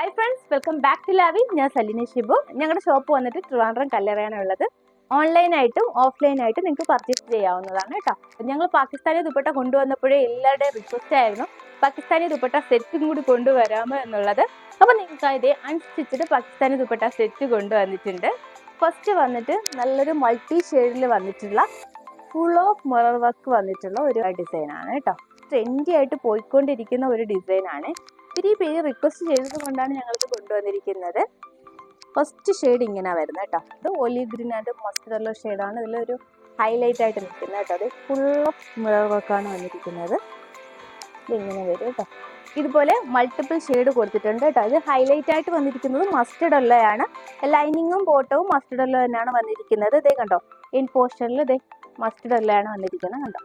Hi friends, welcome back to Lavi. ഞാൻ സലിന ഷിബു. ഞങ്ങളുടെ shop വന്നിട്ട് ട്രിവാൻഡ്രം കല്ലറയാണ് ഉള്ളത്. ഓൺലൈനായിട്ടും ഓഫ്ലൈനായിട്ടും നിങ്ങൾക്ക് പർച്ചേസ് ചെയ്യാവുന്നതാണ് കേട്ടോ. ഞങ്ങൾ പാകിസ്ഥാനി ദുപ്പട്ട കൊണ്ടുവന്നപ്പോഴേ എല്ലാവരുടെയും റിക്വസ്റ്റ് ആയിരുന്നു പാകിസ്ഥാനി ദുപ്പട്ട സെറ്റും കൂടി കൊണ്ടുവരാമോ എന്നുള്ളത്. അപ്പോൾ നിങ്ങൾക്ക് ഇതേ അൺസ്റ്റിച്ചഡ് പാകിസ്ഥാനി ദുപ്പട്ട സെറ്റ് കൊണ്ടുവന്നിട്ടുണ്ട്. ഫസ്റ്റ് വന്നിട്ട് നല്ലൊരു മൾട്ടി ഷെയ്ഡിൽ വന്നിട്ടുള്ള ഫുൾ ഓഫ് മിറർ വർക്ക് വന്നിട്ടുള്ള ഒരു ഡിസൈനാണ് കേട്ടോ. ട്രെൻഡി ആയിട്ട് പോയിക്കൊണ്ടിരിക്കുന്ന ഒരു ഡിസൈനാണ്. ഒത്തിരി പേര് റിക്വസ്റ്റ് ചെയ്തത് കൊണ്ടാണ് ഞങ്ങൾക്ക് കൊണ്ടുവന്നിരിക്കുന്നത്. ഫസ്റ്റ് ഷെയ്ഡ് ഇങ്ങനെ വരുന്നത് കേട്ടോ. ഇത് olive green and mustard yellow ഷെയ്ഡാണ് ഇതിലൊരു ഹൈലൈറ്റ് ആയിട്ട് നിൽക്കുന്നത് കേട്ടോ. അത് ഫുൾ ഓഫ് മിറർ വർക്കാണ് വന്നിരിക്കുന്നത്. ഇതിങ്ങനെ വരും കേട്ടോ. ഇതുപോലെ മൾട്ടിപ്പിൾ ഷെയ്ഡ് കൊടുത്തിട്ടുണ്ട് കേട്ടോ. ഇത് ഹൈലൈറ്റ് ആയിട്ട് വന്നിരിക്കുന്നത് മസ്റ്റർഡ് യെല്ലോ ആണ്. ലൈനിങ്ങും ബോട്ടവും മസ്റ്റർഡ് യെല്ലോ തന്നെയാണ് വന്നിരിക്കുന്നത്. ഇതേ കണ്ടോ, ഇൻ പോർഷനിൽ ഇതേ മസ്റ്റർഡ് യെല്ലോ ആണ് വന്നിരിക്കുന്നത് കണ്ടോ.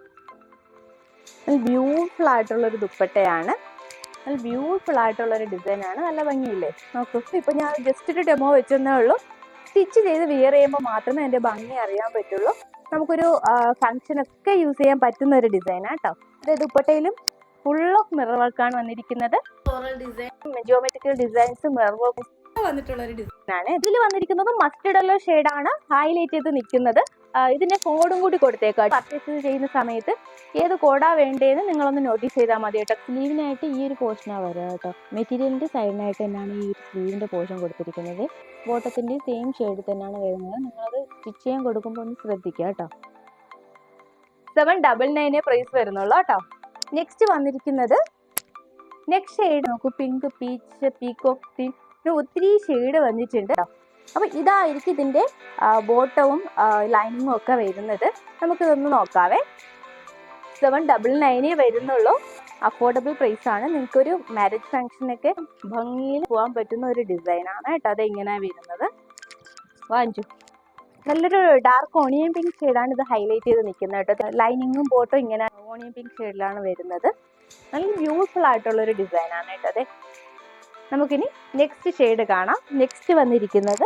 ബ്യൂട്ടിഫുൾ ആയിട്ടുള്ളൊരു ദുപ്പട്ടയാണ്. നല്ല ബ്യൂട്ടിഫുൾ ആയിട്ടുള്ളൊരു ഡിസൈനാണ്. നല്ല ഭംഗിയില്ലേ നോക്കൂ. ഇപ്പം ഞാൻ ജസ്റ്റ് ഒരു ഡെമോ വെച്ചെന്നേ ഉള്ളൂ. സ്റ്റിച്ച് ചെയ്ത് വിയർ ചെയ്യുമ്പോൾ മാത്രമേ അതിൻ്റെ ഭംഗി അറിയാൻ പറ്റുള്ളൂ. നമുക്കൊരു ഫംഗ്ഷനൊക്കെ യൂസ് ചെയ്യാൻ പറ്റുന്ന ഒരു ഡിസൈനാണ് കേട്ടോ. അതായത് ദുപ്പട്ടയിലും ഫുൾ ഓഫ് മിറർ വർക്കാണ് വന്നിരിക്കുന്നത്. Floral design, geometrical designs, mirror work വന്നിട്ടുള്ള ഒരു ഡിസൈനാണ്. ഇതിൽ വന്നിരിക്കുന്നത് മസ്റ്റർഡ് യെല്ലോ ഷെയ്ഡാണ് ഹൈലൈറ്റ് ചെയ്ത് നിൽക്കുന്നത്. ഇതിന്റെ കോഡും കൂടി കൊടുത്തേക്കാം. പർച്ചേസ് ചെയ്യുന്ന സമയത്ത് ഏത് കോഡാ വേണ്ടതെന്ന് നിങ്ങളൊന്ന് നോട്ടീസ് ചെയ്താൽ മതി കേട്ടോ. സ്ലീവിനായിട്ട് ഈ ഒരു പോർഷനാണ് വരിക കേട്ടോ. മെറ്റീരിയലിന്റെ സൈഡിനായിട്ട് തന്നെയാണ് ഈ ഒരു സ്ലീവിന്റെ പോർഷൻ കൊടുത്തിരിക്കുന്നത്. ബോട്ടത്തിന്റെ സെയിം ഷെയ്ഡ് തന്നെയാണ് വരുന്നത്. നിങ്ങളത് സ്റ്റിച്ച് ചെയ്യാൻ കൊടുക്കുമ്പോൾ ഒന്ന് ശ്രദ്ധിക്കുക കേട്ടോ. 799 പ്രൈസ് വരുന്നുള്ളൂ കേട്ടോ. നെക്സ്റ്റ് വന്നിരിക്കുന്നത് നെക്സ്റ്റ് ഷെയ്ഡ് നോക്കൂ. പിങ്ക്, പീച്ച്, പീകോക്ക് തീം, ഒത്തിരി ഷെയ്ഡ് വന്നിട്ടുണ്ട് കേട്ടോ. അപ്പോൾ ഇതായിരിക്കും ഇതിൻ്റെ ബോട്ടവും ലൈനിങ്ങും ഒക്കെ വരുന്നത്. നമുക്കിതൊന്ന് നോക്കാവേ. 799 വരുന്നുള്ളൂ. അഫോർഡബിൾ പ്രൈസ് ആണ്. നിങ്ങൾക്കൊരു മാരേജ് ഫംഗ്ഷനൊക്കെ ഭംഗിയിൽ പോകാൻ പറ്റുന്ന ഒരു ഡിസൈനാണ് കേട്ടോ. അതെങ്ങനെയാണ് വരുന്നത് വാങ്ങിച്ചു. നല്ലൊരു ഡാർക്ക് ഓണിയൻ പിങ്ക് ഷെയ്ഡാണ് ഇത് ഹൈലൈറ്റ് ചെയ്ത് നിൽക്കുന്നത് കേട്ടോ. ലൈനിങ്ങും ബോട്ടും ഇങ്ങനെ ഓണിയൻ പിങ്ക് ഷെയ്ഡിലാണ് വരുന്നത്. നല്ല ബ്യൂട്ടിഫുൾ ആയിട്ടുള്ളൊരു ഡിസൈനാണ് കേട്ടോ. അതെ, നമുക്കിനി നെക്സ്റ്റ് ഷെയ്ഡ് കാണാം. നെക്സ്റ്റ് വന്നിരിക്കുന്നത്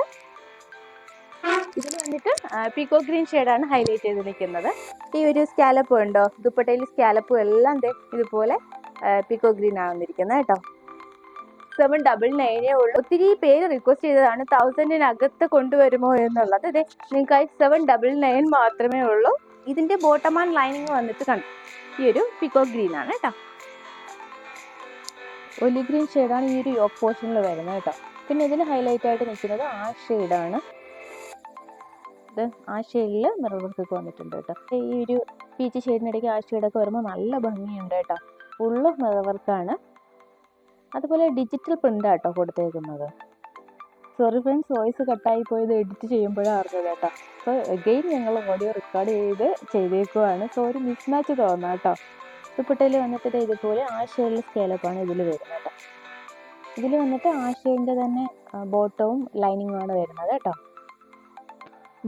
ഇതിൽ വന്നിട്ട് പീകോ ഗ്രീൻ ഷെയ്ഡാണ് ഹൈലൈറ്റ് ചെയ്ത് നിൽക്കുന്നത്. ഈ ഒരു സ്കാലപ്പ് ഉണ്ടോ, ദുപ്പട്ടയിൽ സ്കാലപ്പും എല്ലാം ഇതുപോലെ പീകോ ഗ്രീൻ ആണ് വന്നിരിക്കുന്നത് കേട്ടോ. 799 ഉള്ളൂ. ഒത്തിരി പേര് റിക്വസ്റ്റ് ചെയ്തതാണ് 1000-നകത്ത് കൊണ്ടുവരുമോ എന്നുള്ളത്. അതെ, നിങ്ങൾക്കായി 799 മാത്രമേ ഉള്ളൂ. ഇതിന്റെ ബോട്ടം ആൻഡ് ലൈനിങ് വന്നിട്ട് കണ്ടു ഈ ഒരു പീകോ ഗ്രീൻ ആണ് കേട്ടോ. ഒലിവ് ഗ്രീൻ ഷെയ്ഡാണ് ഈ ഒരു യോക്ക് പോർഷനിൽ വരുന്നത് കേട്ടോ. പിന്നെ ഇതിൽ ഹൈലൈറ്റ് ആയിട്ട് നിൽക്കുന്നത് ആ ഷെയ്ഡാണ്. ഇത് ആ ഷെയ്ഡിൽ മിറർ വർക്ക് വന്നിട്ടുണ്ട് കേട്ടോ. ഈ ഒരു പീച്ച് ഷെയ്ഡിനിടയ്ക്ക് ആ ഷെയ്ഡൊക്കെ വരുമ്പോൾ നല്ല ഭംഗിയുണ്ട് കേട്ടോ. ഫുള്ള് മിറർ വർക്കാണ്. അതുപോലെ ഡിജിറ്റൽ പ്രിൻ്റ് ആട്ടോ കൊടുത്തേക്കുന്നത്. സോറി ഫ്രണ്ട്സ്, വോയിസ് കട്ടായി പോയത് എഡിറ്റ് ചെയ്യുമ്പോഴാണ് അറിഞ്ഞത് കേട്ടോ. അപ്പോൾ അഗെയിൻ ഞങ്ങൾ ഓഡിയോ റെക്കോർഡ് ചെയ്തേക്കുവാണ്. സോ ഒരു മിസ്മാച്ച് തോന്നാം കേട്ടോ. ദുപ്പട്ടയിൽ വന്നിട്ട് ഇതുപോലെ ആ ഷെയ്ഡിൽ സ്കേലപ്പാണ് ഇതിൽ വരുന്നത് കേട്ടോ. ഇതിൽ വന്നിട്ട് ആ ഷെയ്ഡിൻ്റെ തന്നെ ബോട്ടവും ലൈനിങ്ങും ആണ് വരുന്നത് കേട്ടോ.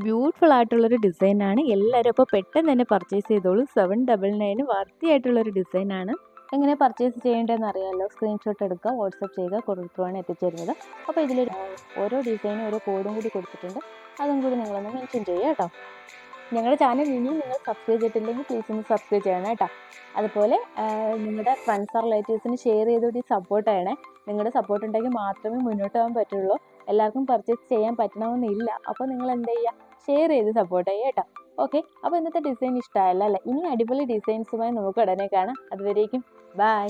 ബ്യൂട്ടിഫുൾ ആയിട്ടുള്ളൊരു ഡിസൈനാണ്. എല്ലാവരും അപ്പോൾ പെട്ടെന്ന് തന്നെ പർച്ചേസ് ചെയ്തോളൂ. 799 വർത്തി ആയിട്ടുള്ളൊരു ഡിസൈനാണ്. എങ്ങനെ പർച്ചേസ് ചെയ്യേണ്ടതെന്ന് അറിയാമല്ലോ. സ്ക്രീൻഷോട്ട് എടുക്കുക, വാട്സപ്പ് ചെയ്യുക, കൊടുത്തുവാണ് എത്തിച്ചേരുന്നത്. അപ്പോൾ ഇതിൽ ഓരോ ഡിസൈനും ഓരോ കോഡും കൂടി കൊടുത്തിട്ടുണ്ട്. അതും കൂടി നിങ്ങളൊന്ന് മെൻഷൻ ചെയ്യുക കേട്ടോ. ഞങ്ങളുടെ ചാനൽ ഇനിയും നിങ്ങൾ സബ്സ്ക്രൈബ് ചെയ്തിട്ടില്ലെങ്കിൽ പ്ലീസ് ഒന്ന് സബ്സ്ക്രൈബ് ചെയ്യണം കേട്ടോ. അതുപോലെ നിങ്ങളുടെ ഫ്രണ്ട്സ് റിലേറ്റീവ്സിന് ഷെയർ ചെയ്തുകൂടി സപ്പോർട്ട് ചെയ്യണേ. നിങ്ങളുടെ സപ്പോർട്ട് ഉണ്ടെങ്കിൽ മാത്രമേ മുന്നോട്ട് പോകാൻ പറ്റുള്ളൂ. എല്ലാവർക്കും പർച്ചേസ് ചെയ്യാൻ പറ്റണമെന്നില്ല. അപ്പോൾ നിങ്ങൾ എന്ത് ചെയ്യുക, ഷെയർ ചെയ്ത് സപ്പോർട്ട് ചെയ്യുക കേട്ടോ. ഓക്കെ, അപ്പോൾ ഇന്നത്തെ ഡിസൈൻ ഇഷ്ടമല്ല അല്ലേ? ഇനി അടിപൊളി ഡിസൈൻസുമായി നമുക്ക് ഉടനെ കാണാം. അതുവരേക്കും ബൈ.